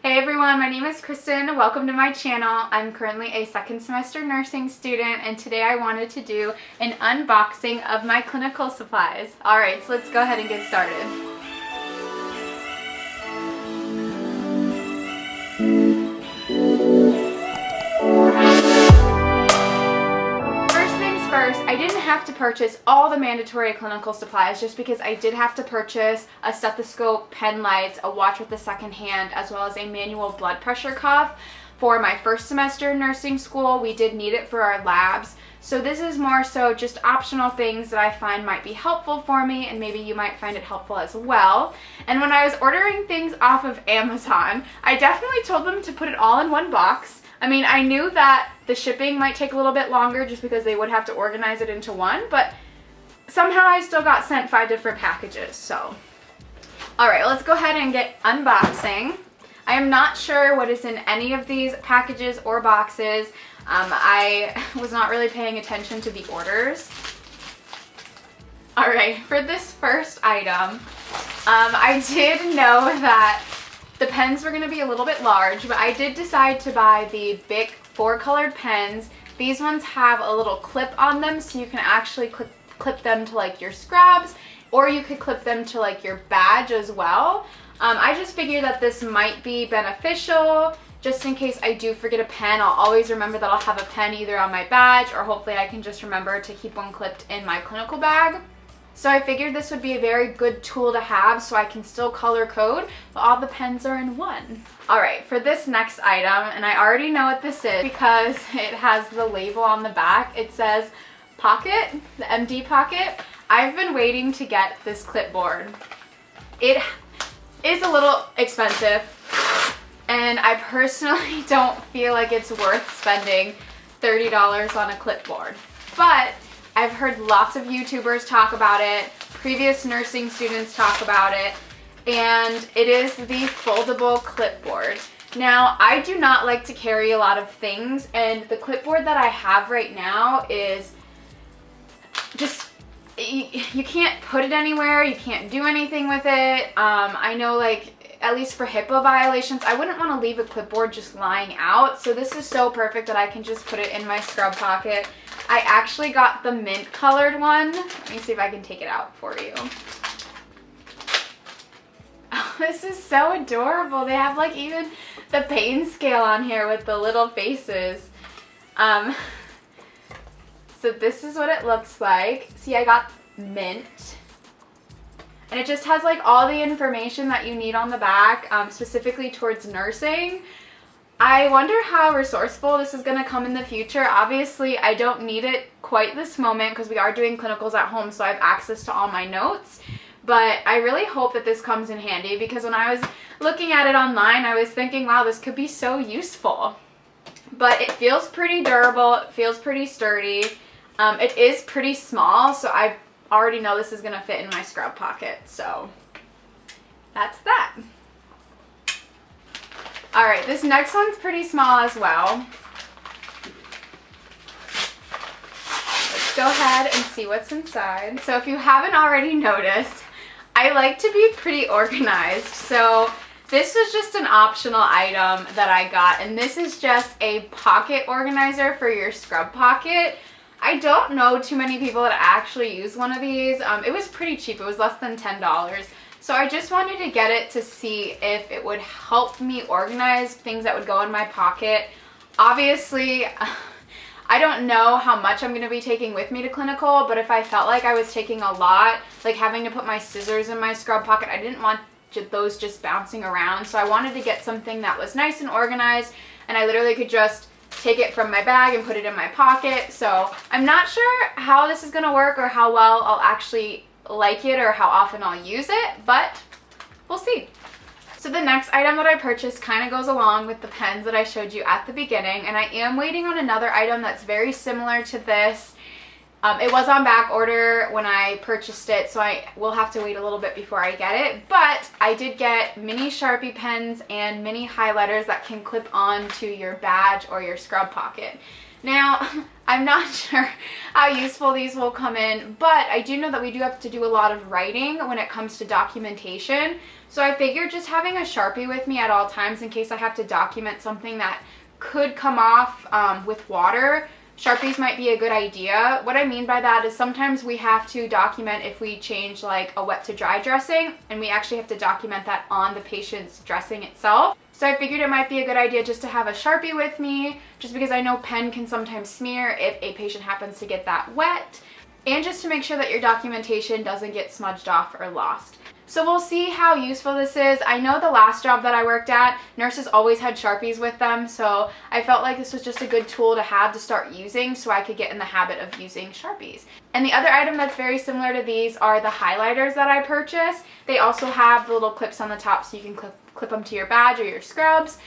Hey everyone, my name is Kristen. Welcome to my channel. I'm currently a second semester nursing student and today I wanted to do an unboxing of my clinical supplies. Alright, so let's go ahead and get started. First, I didn't have to purchase all the mandatory clinical supplies just because I did have to purchase a stethoscope, pen lights, a watch with a second hand, as well as a manual blood pressure cuff. For my first semester in nursing school, we did need it for our labs. So this is more so just optional things that I find might be helpful for me, and maybe you might find it helpful as well. And when I was ordering things off of Amazon, I definitely told them to put it all in one box. I mean, I knew that the shipping might take a little bit longer just because they would have to organize it into one, but somehow I still got sent 5 different packages, so. Alright, let's go ahead and get unboxing. I am not sure what is in any of these packages or boxes. I was not really paying attention to the orders. Alright, for this first item, I did know that the pens were going to be a little bit large, but I did decide to buy the Bic 4-colored pens. These ones have a little clip on them, so you can actually clip them to like your scrubs, or you could clip them to like your badge as well. I just figured that this might be beneficial, just in case I do forget a pen. I'll always remember that I'll have a pen either on my badge, or hopefully I can just remember to keep one clipped in my clinical bag. So I figured this would be a very good tool to have so I can still color code, but all the pens are in one. Alright, for this next item, and I already know what this is because it has the label on the back. It says Pocket, the MD Pocket. I've been waiting to get this clipboard. It is a little expensive, and I personally don't feel like it's worth spending $30 on a clipboard. But I've heard lots of YouTubers talk about it, previous nursing students talk about it, and it is the Foldable Clipboard. Now, I do not like to carry a lot of things, and the clipboard that I have right now is just, you can't put it anywhere, you can't do anything with it. I know, like, at least for HIPAA violations, I wouldn't want to leave a clipboard just lying out, so this is so perfect that I can just put it in my scrub pocket. I actually got the mint colored one. Let me see if I can take it out for you. Oh, this is so adorable. They have like even the pain scale on here with the little faces. So this is what it looks like. See, I got mint. And it just has like all the information that you need on the back, specifically towards nursing. I wonder how resourceful this is going to come in the future. Obviously, I don't need it quite this moment because we are doing clinicals at home, so I have access to all my notes. But I really hope that this comes in handy because when I was looking at it online, I was thinking, wow, this could be so useful. But it feels pretty durable. It feels pretty sturdy. It is pretty small, so I already know this is going to fit in my scrub pocket. So that's that. Alright, this next one's pretty small as well. Let's go ahead and see what's inside. So if you haven't already noticed, I like to be pretty organized. So this was just an optional item that I got, and this is just a pocket organizer for your scrub pocket. I don't know too many people that actually use one of these. It was pretty cheap. It was less than $10. So I just wanted to get it to see if it would help me organize things that would go in my pocket. Obviously, I don't know how much I'm going to be taking with me to clinical, but if I felt like I was taking a lot, like having to put my scissors in my scrub pocket, I didn't want those just bouncing around. So I wanted to get something that was nice and organized, and I literally could just take it from my bag and put it in my pocket. So I'm not sure how this is going to work or how well I'll actually like it or how often I'll use it, but we'll see. So the next item that I purchased kind of goes along with the pens that I showed you at the beginning, and I am waiting on another item that's very similar to this. It was on back order when I purchased it, so I will have to wait a little bit before I get it, but I did get mini Sharpie pens and mini highlighters that can clip on to your badge or your scrub pocket. Now, I'm not sure how useful these will come in, but I do know that we do have to do a lot of writing when it comes to documentation. So I figured just having a Sharpie with me at all times in case I have to document something that could come off with water, Sharpies might be a good idea. What I mean by that is sometimes we have to document if we change like a wet to dry dressing, and we actually have to document that on the patient's dressing itself. So I figured it might be a good idea just to have a Sharpie with me, just because I know pen can sometimes smear if a patient happens to get that wet, and just to make sure that your documentation doesn't get smudged off or lost. So we'll see how useful this is. I know the last job that I worked at, nurses always had Sharpies with them, so I felt like this was just a good tool to have to start using so I could get in the habit of using Sharpies. And the other item that's very similar to these are the highlighters that I purchased. They also have the little clips on the top so you can clip them to your badge or your scrubs.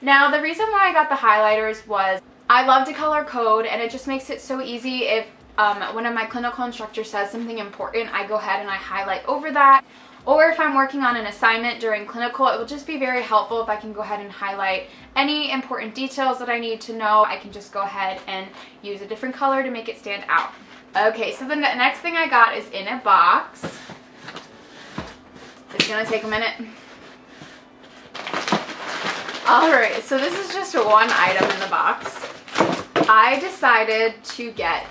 Now, the reason why I got the highlighters was I love to color code, and it just makes it so easy if one of my clinical instructors says something important, I go ahead and I highlight over that. Or if I'm working on an assignment during clinical, it will just be very helpful if I can go ahead and highlight any important details that I need to know. I can just go ahead and use a different color to make it stand out. Okay, so the next thing I got is in a box. It's gonna take a minute. Alright, so this is just one item in the box. I decided to get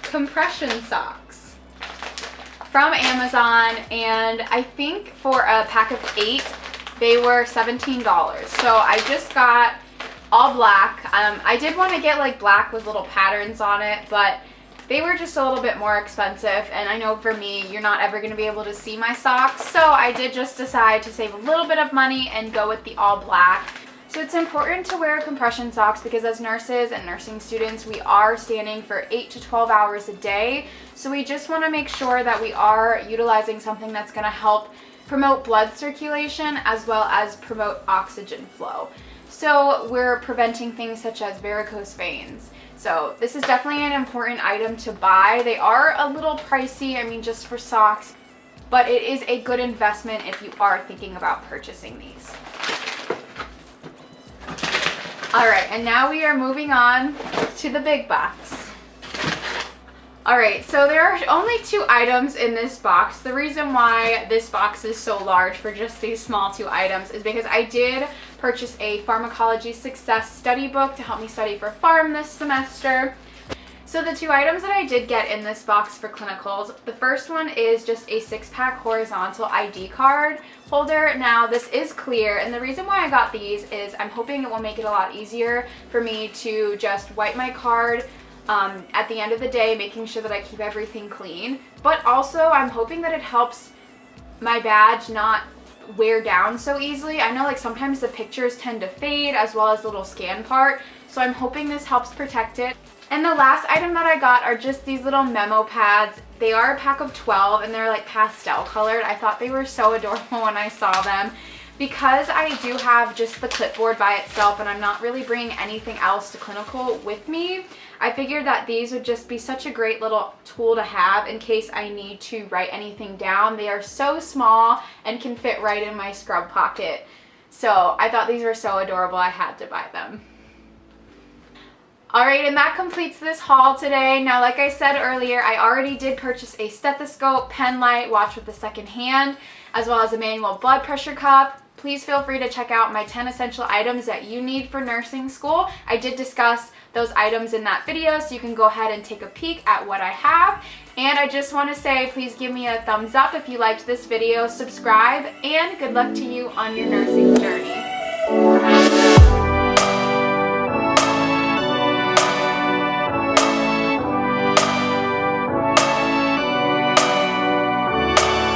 compression socks from Amazon, and I think for a pack of 8 they were $17. So I just got all black. I did want to get like black with little patterns on it, but they were just a little bit more expensive, and I know for me you're not ever going to be able to see my socks, so I did just decide to save a little bit of money and go with the all black. So it's important to wear compression socks because as nurses and nursing students, we are standing for 8 to 12 hours a day. So we just want to make sure that we are utilizing something that's going to help promote blood circulation as well as promote oxygen flow. So we're preventing things such as varicose veins. So this is definitely an important item to buy. They are a little pricey, I mean, just for socks, but it is a good investment if you are thinking about purchasing these. All right, and now we are moving on to the big box. All right, so there are only 2 items in this box. The reason why this box is so large for just these small 2 items is because I did purchase a pharmacology success study book to help me study for pharm this semester. So the 2 items that I did get in this box for clinicals, the first one is just a 6-pack horizontal ID card holder. Now this is clear, and the reason why I got these is I'm hoping it will make it a lot easier for me to just wipe my card at the end of the day, making sure that I keep everything clean. But also I'm hoping that it helps my badge not wear down so easily. I know like sometimes the pictures tend to fade as well as the little scan part, so I'm hoping this helps protect it. And the last item that I got are just these little memo pads. They are a pack of 12 and they're like pastel colored. I thought they were so adorable when I saw them. Because I do have just the clipboard by itself and I'm not really bringing anything else to clinical with me, I figured that these would just be such a great little tool to have in case I need to write anything down. They are so small and can fit right in my scrub pocket. So I thought these were so adorable, I had to buy them. Alright, and that completes this haul today. Now, like I said earlier, I already did purchase a stethoscope, pen light, watch with the second hand, as well as a manual blood pressure cup. Please feel free to check out my 10 essential items that you need for nursing school. I did discuss those items in that video, so you can go ahead and take a peek at what I have. And I just want to say, please give me a thumbs up if you liked this video, subscribe, and good luck to you on your nursing journey.